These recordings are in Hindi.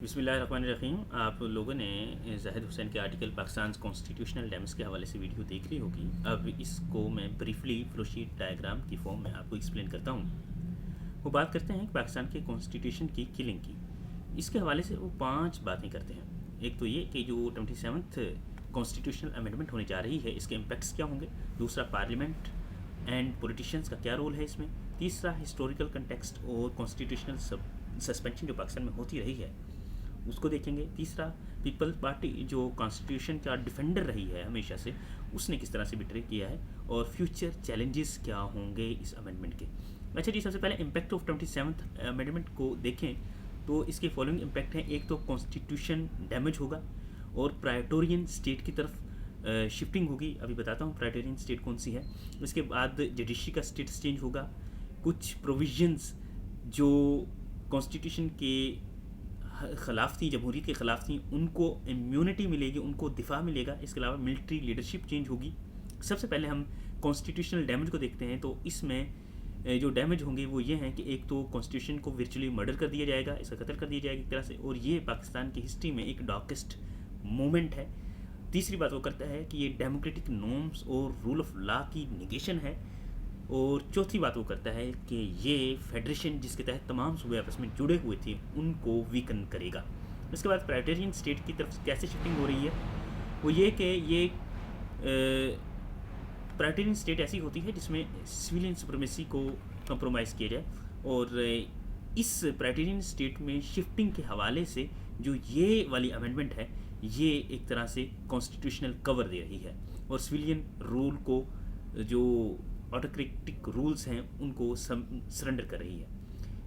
बिस्मिल्लाहिर्रहमानिर्रहीम। आप लोगों ने ज़ाहिद हुसैन के आर्टिकल पाकिस्तान कॉन्स्टिट्यूशनल डैम्स के हवाले से वीडियो देख ली होगी। अब इसको मैं ब्रीफली फ्लोशीट डायग्राम की फॉर्म में आपको एक्सप्लेन करता हूँ। वो बात करते हैं कि पाकिस्तान के कॉन्स्टिट्यूशन की किलिंग की। इसके हवाले से वो 5 बातें करते हैं। एक तो ये कि जो 27th कॉन्स्टिट्यूशनल अमेंडमेंट होने जा रही है, इसके इम्पैक्ट्स क्या होंगे। दूसरा, पार्लियामेंट एंड पॉलिटिशियंस का क्या रोल है इसमें। तीसरा, हिस्टोरिकल कंटेक्स्ट और कॉन्स्टिट्यूशनल सस्पेंशन जो पाकिस्तान में होती रही है उसको देखेंगे। तीसरा, पीपल्स पार्टी जो कॉन्स्टिट्यूशन का डिफेंडर रही है हमेशा से, उसने किस तरह से बिट्रे किया है और फ्यूचर चैलेंजेस क्या होंगे इस अमेंडमेंट के। अच्छा जी, सबसे पहले इम्पैक्ट ऑफ 27th अमेंडमेंट को देखें तो इसके फॉलोइंग इम्पैक्ट हैं। एक तो कॉन्स्टिट्यूशन डैमेज होगा और प्राइटोरियन स्टेट की तरफ शिफ्टिंग होगी। अभी बताता हूँ प्राइटोरियन स्टेट कौन सी है। उसके बाद जुडिशरी का स्टेटस चेंज होगा। कुछ प्रोविजंस जो कॉन्स्टिट्यूशन के ख़िलाफ़ थी, जमहूरियत के ख़िलाफ़ थी, उनको इम्यूनिटी मिलेगी, उनको दिफा मिलेगा। इसके अलावा मिलिट्री लीडरशिप चेंज होगी। सबसे पहले हम कॉन्स्टिट्यूशनल डैमेज को देखते हैं। तो इसमें जो डैमेज होंगे वो ये हैं कि एक तो कॉन्स्टिट्यूशन को वर्चुअली मर्डर कर दिया जाएगा, इसका कत्ल कर दिया जाएगा एक तरह से, और ये पाकिस्तान की हिस्ट्री में एक डार्केस्ट मोमेंट है। तीसरी बात वो करता है कि ये डेमोक्रेटिक नॉर्म्स और रूल ऑफ लॉ की निगेशन है। और चौथी बात वो करता है कि ये फेडरेशन जिसके तहत तमाम सूबे आपस में जुड़े हुए थे उनको वीकन करेगा। इसके बाद प्राइटेरियन स्टेट की तरफ कैसे शिफ्टिंग हो रही है, वो ये कि ये प्राइटेरियन स्टेट ऐसी होती है जिसमें सिविलियन सुप्रीमेसी को कंप्रोमाइज़ किया जाए। और इस प्राइटेरियन स्टेट में शिफ्टिंग के हवाले से जो ये वाली अमेंडमेंट है, ये एक तरह से कॉन्स्टिट्यूशनल कवर दे रही है और सिविलियन रूल को, जो ऑटोक्रेटिक रूल्स हैं, उनको सरेंडर कर रही है।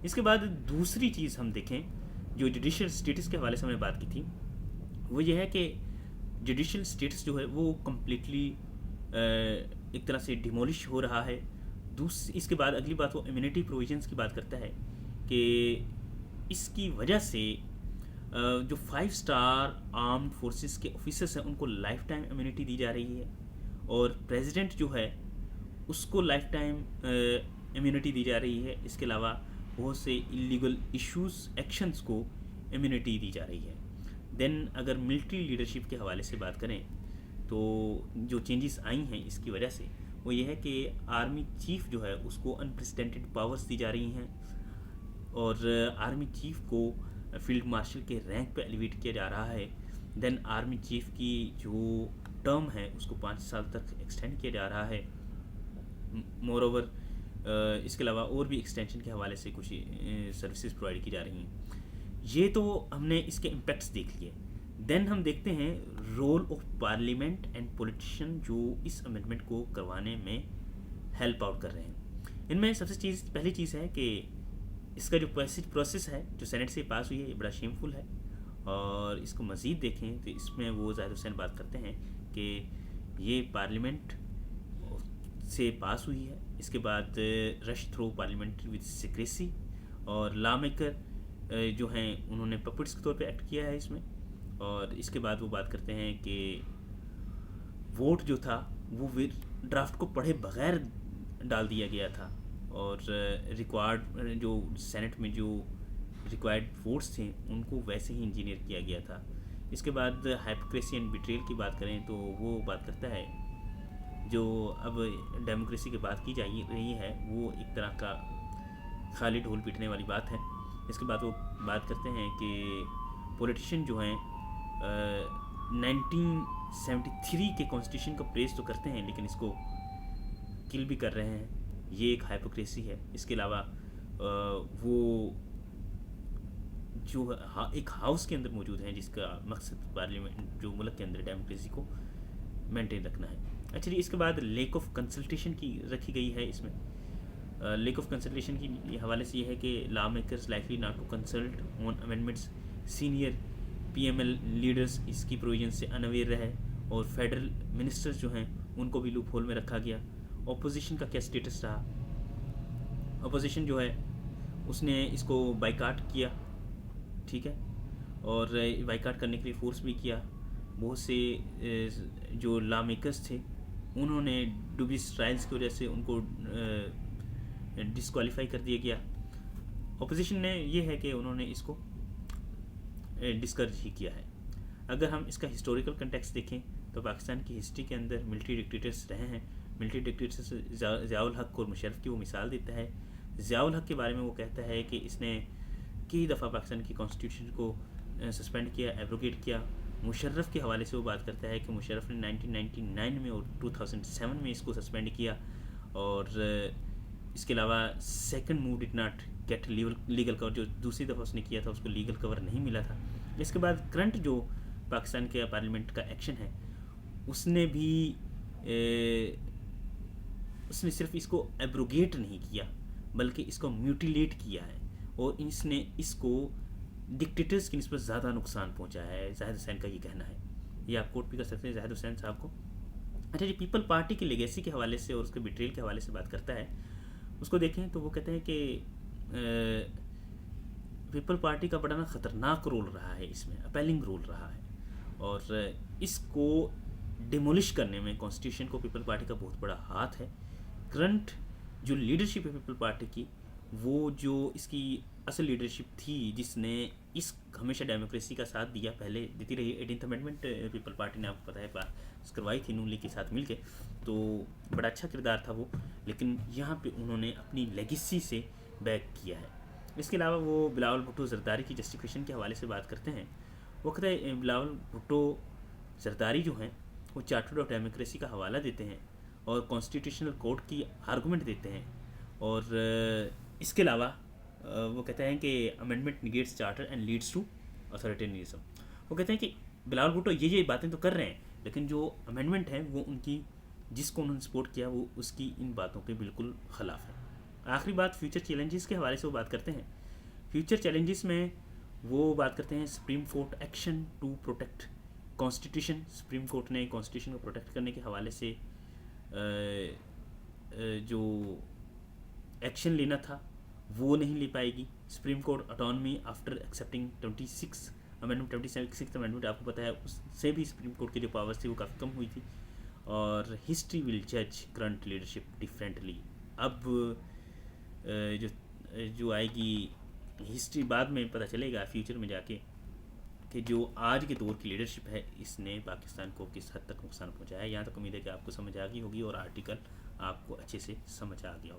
इसके बाद दूसरी चीज़ हम देखें जो जुडिशल स्टेटस के हवाले से हमने बात की थी, वो ये है कि जुडिशल स्टेटस जो है वो कम्प्लीटली एक तरह से डिमोलिश हो रहा है। इसके बाद अगली बात वो इम्यूनिटी प्रोविजंस की बात करता है कि इसकी वजह से जो 5 स्टार आर्म्ड फोर्सेस के ऑफिसर्स हैं उनको लाइफ टाइम इम्यूनिटी दी जा रही है और प्रेसिडेंट जो है उसको लाइफ टाइम इम्यूनिटी दी जा रही है। इसके अलावा बहुत से इलीगल इश्यूज़ एक्शंस को इम्यूनिटी दी जा रही है। देन अगर मिलिट्री लीडरशिप के हवाले से बात करें तो जो चेंजेस आई हैं इसकी वजह से वो ये है कि आर्मी चीफ जो है उसको अनप्रेसिडेंटेड पावर्स दी जा रही हैं और आर्मी चीफ को फील्ड मार्शल के रैंक पे एलिवेट किया जा रहा है। देन आर्मी चीफ की जो टर्म है उसको 5 साल तक एक्सटेंड किया जा रहा है। मोर ओवर इसके अलावा और भी एक्सटेंशन के हवाले से कुछ सर्विसेज प्रोवाइड की जा रही हैं। ये तो हमने इसके इम्पैक्ट्स देख लिए। देन हम देखते हैं role of parliament and politician जो इस अमेंडमेंट को करवाने में हेल्प आउट कर रहे हैं। इनमें सबसे पहली चीज़ है कि इसका जो प्रोसेस है जो सेनेट से पास हुई है ये बड़ा शेमफुल है। और इसको मज़ीद देखें तो इसमें वो ज़ाहिद हुसैन बात करते हैं कि ये पार्लियामेंट से पास हुई है। इसके बाद rush through parliament with secrecy और लॉ मेकर जो हैं उन्होंने पपेट्स के तौर पे एक्ट किया है इसमें। और इसके बाद वो बात करते हैं कि वोट जो था वो ड्राफ्ट को पढ़े बगैर डाल दिया गया था और रिक्वायर्ड जो सेनेट में जो रिक्वायर्ड वोट्स थे उनको वैसे ही इंजीनियर किया गया था। इसके बाद हाइपोक्रेसी एंड बिट्रेल की बात करें तो वो बात करता है जो अब डेमोक्रेसी की बात की जा रही है वो एक तरह का खाली ढोल पीटने वाली बात है। इसके बाद वो बात करते हैं कि पॉलिटिशियन जो हैं 1973 के कॉन्स्टिट्यूशन को प्रेस तो करते हैं लेकिन इसको किल भी कर रहे हैं, ये एक हाइपोक्रेसी है। इसके अलावा वो जो एक हाउस के अंदर मौजूद हैं जिसका मकसद पार्लियामेंट जो मुल्क के अंदर डेमोक्रेसी को मेंटेन रखना है। अच्छा जी, इसके बाद लेक ऑफ कंसल्टेशन की रखी गई है इसमें। लेक ऑफ कंसल्टेशन की हवाले से ये है कि lawmakers likely not to consult on amendments, senior PML leaders इसकी प्रोविजन से अनअवेयर रहे और फेडरल मिनिस्टर्स जो हैं उनको भी लूप होल में रखा गया। अपोजिशन का क्या स्टेटस रहा, अपोजिशन जो है उसने इसको बाइकाट किया, ठीक है, और बाइकाट करने के लिए फोर्स भी किया। बहुत से जो लॉ मेकर्स थे उन्होंने डुबिस ट्रायल्स की वजह से उनको डिस्क्वालीफाई कर दिया गया। अपोजिशन ने ये है कि उन्होंने इसको डिस्करेज ही किया है। अगर हम इसका हिस्टोरिकल कंटेक्स्ट देखें तो पाकिस्तान की हिस्ट्री के अंदर मिलिट्री डिक्टेटर्स रहे हैं। मिलिट्री डिक्टेटर्स ज़ियाउल हक और मुशर्रफ की वो मिसाल देता है। ज़ियाउल हक के बारे में वो कहता है कि इसने कई दफ़ा पाकिस्तान की कॉन्स्टिट्यूशन को सस्पेंड किया, एब्रोगेट किया। मुशर्रफ के हवाले से वो बात करता है कि मुशर्रफ ने 1999 में और 2007 में इसको सस्पेंड किया, और इसके अलावा second move did not gate legal cover, जो दूसरी दफ़ा उसने किया था उसको लीगल कवर नहीं मिला था। इसके बाद करंट जो पाकिस्तान के पार्लियामेंट का एक्शन है उसने भी उसने सिर्फ इसको एब्रोगेट नहीं किया बल्कि इसको म्यूटिलेट किया है, और इसने इसको डिक्टेटर्स की निस्बत ज़्यादा नुकसान पहुंचाया है। जाहिद हुसैन का ये कहना है, ये आप कोट भी कर सकते हैं जाहिद हुसैन साहब को। अच्छा जी, पीपल पार्टी की लेगेसी के हवाले से और उसके बिट्रेल के हवाले से बात करता है। उसको देखें तो वो कहते हैं कि पीपल पार्टी का बड़ा ना ख़तरनाक रोल रहा है, इसमें अपेलिंग रोल रहा है, और इसको डिमोलिश करने में कॉन्स्टिट्यूशन को पीपल पार्टी का बहुत बड़ा हाथ है। करंट जो लीडरशिप है पीपल पार्टी की, वो जो इसकी असल लीडरशिप थी जिसने इस हमेशा डेमोक्रेसी का साथ दिया, पहले देती रही। 18th अमेंडमेंट पीपल पार्टी ने आपको पता है पास करवाई थी नून लीग के साथ मिलके, तो बड़ा अच्छा किरदार था वो, लेकिन यहाँ पे उन्होंने अपनी लेगेसी से बैक किया है। इसके अलावा वो बिलावल भुट्टो जरदारी की जस्टिफिकेशन के हवाले से बात करते हैं। वो कहते हैं बिलावल भुट्टो जरदारी जो हैं वो चार्टर ऑफ डेमोक्रेसी का हवाला देते हैं और कॉन्स्टिट्यूशनल कोर्ट की आर्गूमेंट देते हैं, और इसके अलावा वो कहते हैं कि amendment negates charter and leads to authoritarianism. वो कहते हैं कि बिलावल भुट्टो ये बातें तो कर रहे हैं, लेकिन जो अमेंडमेंट है वो उनकी जिसको उन्होंने सपोर्ट किया वो उसकी इन बातों के बिल्कुल ख़िलाफ़ है। आखिरी बात फ्यूचर चैलेंजेस के हवाले से वो बात करते हैं। फ्यूचर चैलेंजेस में वो बात करते हैं supreme court action to protect constitution. Supreme court ने कॉन्स्टिट्यूशन को प्रोटेक्ट करने के हवाले से जो एक्शन लेना था वो नहीं ले पाएगी। Supreme court autonomy after accepting 26 amendment 26 amendment, आपको पता है उससे भी सुप्रीम कोर्ट की जो पावर्स थी वो काफ़ी कम हुई थी। और हिस्ट्री विल जज करंट लीडरशिप डिफरेंटली। अब जो आएगी हिस्ट्री बाद में पता चलेगा फ्यूचर में जाके कि जो आज के दौर की लीडरशिप है इसने पाकिस्तान को किस हद तक नुकसान पहुंचाया है। यहाँ तक उम्मीद है कि आपको समझ आ गई होगी और आर्टिकल आपको अच्छे से समझ आ गया होगा।